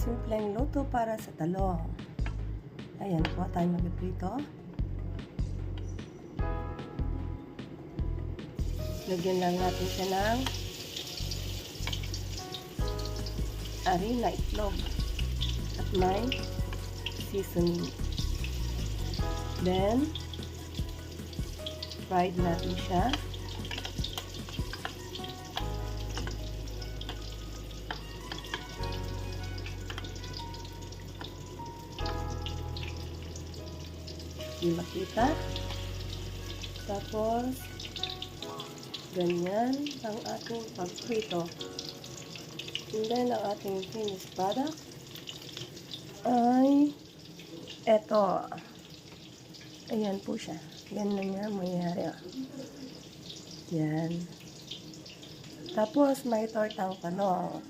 simpleng luto para sa talong. Ayan po tayo magpiprito. Lagyan lang natin siya ng harina, itlog at may seasoning. Then fried natin siya. Hindi makita. Tapos ganyan ang ating pagprito. And then ang ating finished product ay eto. Ayan po siya. Ganyan niya mangyayari. Yan. Tapos may tortang talong.